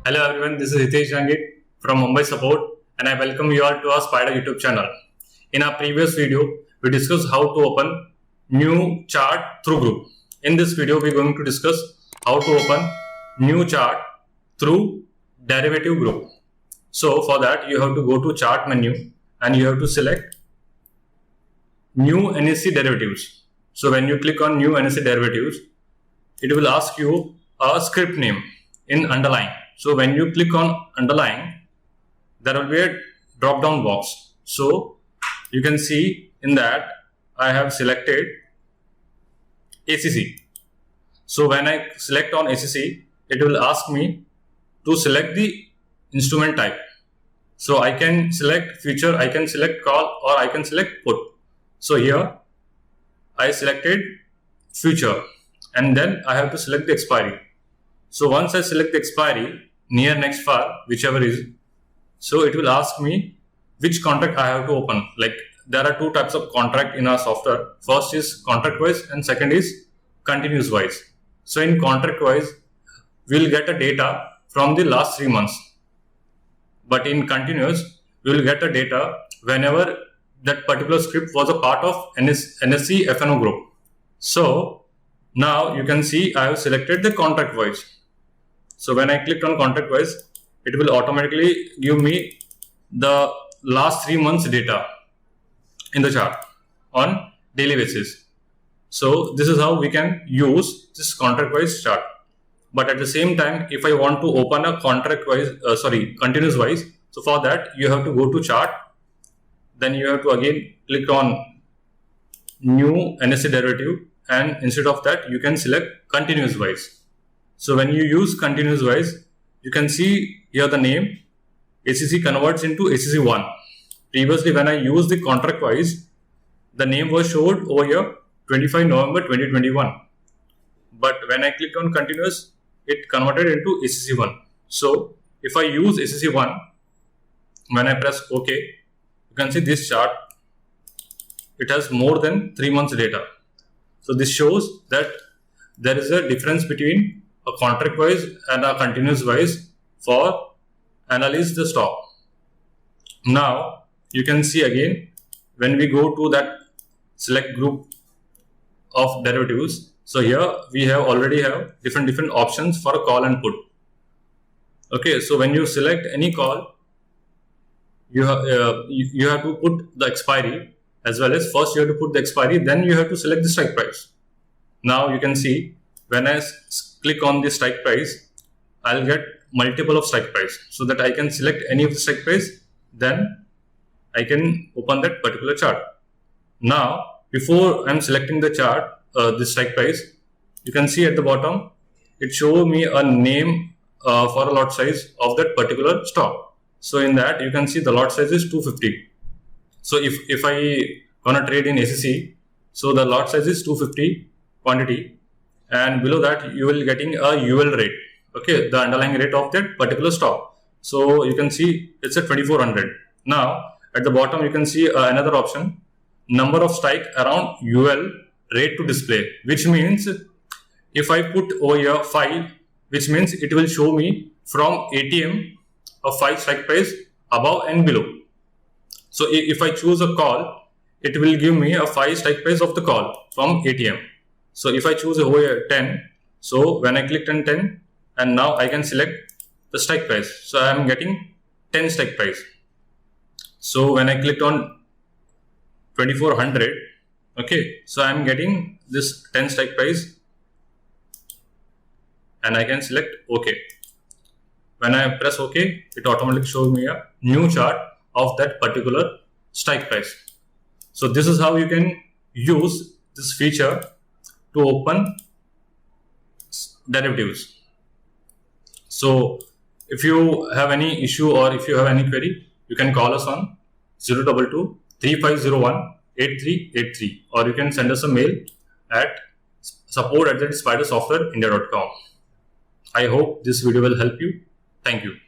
Hello everyone, this is Hitesh Jangit from Mumbai Support and I welcome you all to our Spider YouTube channel. In our previous video, we discussed how to open new chart through group. In this video, we are going to discuss how to open new chart through derivative group. So for that, you have to go to chart menu and you have to select new NSE derivatives. So when you click on new NSE derivatives, it will ask you a script name in underline. So when you click on underline, there will be a drop down box. So you can see in that I have selected ACC. So when I select on ACC, it will ask me to select the instrument type. So I can select future, I can select call, or I can select put. So here I selected future and then I have to select the expiry. So once I select the expiry, near next far, whichever is, so it will ask me which contract I have to open. Like there are two types of contract in our software. First is contract wise and second is continuous wise. So in contract wise, we will get a data from the last 3 months. But in continuous, we will get a data whenever that particular script was a part of NSE FNO group. So now you can see I have selected the contract wise. So when I clicked on contract wise, it will automatically give me the last 3 months data in the chart on daily basis. So this is how we can use this contract wise chart. But at the same time, if I want to open a contract wise, continuous wise, so for that you have to go to chart. Then you have to again click on new NSE derivative and instead of that you can select continuous wise. So when you use continuous wise, you can see here the name ACC converts into ACC1. Previously when I used the contract wise, the name was showed over here 25 November 2021. But when I clicked on continuous, it converted into ACC1. So if I use ACC1, when I press OK, you can see this chart, it has more than 3 months data. So this shows that there is a difference between a contract wise and a continuous wise for analyze the stock. Now you can see again when we go to that select group of derivatives. So here we already have different options for a call and put. Okay, so when you select any call, you have to put the expiry as well as first you have to put the expiry, then you have to select the strike price. Now you can see when I click on the strike price, I'll get multiple of strike price so that I can select any of the strike price, then I can open that particular chart. Now before I'm selecting the chart, the strike price, you can see at the bottom it shows me a name for a lot size of that particular stock. So in that you can see the lot size is 250. So if I gonna trade in ACC, so the lot size is 250 quantity and below that you will getting a UL rate, okay, the underlying rate of that particular stock. So you can see it's a 2400. Now at the bottom you can see another option, number of strike around UL rate to display, which means if I put over here 5, which means it will show me from ATM a 5 strike price above and below. So if I choose a call, it will give me a 5 strike price of the call from ATM. So if I choose over here 10, so when I clicked on 10 and now I can select the strike price. So I am getting 10 strike price. So when I clicked on 2400, okay, so I am getting this 10 strike price and I can select OK. When I press OK, it automatically shows me a new chart of that particular strike price. So this is how you can use this feature to open derivatives. So if you have any issue or if you have any query, you can call us on 022 3501 8383 or you can send us a mail at support@spidersoftwareindia.com. I hope this video will help you. Thank you.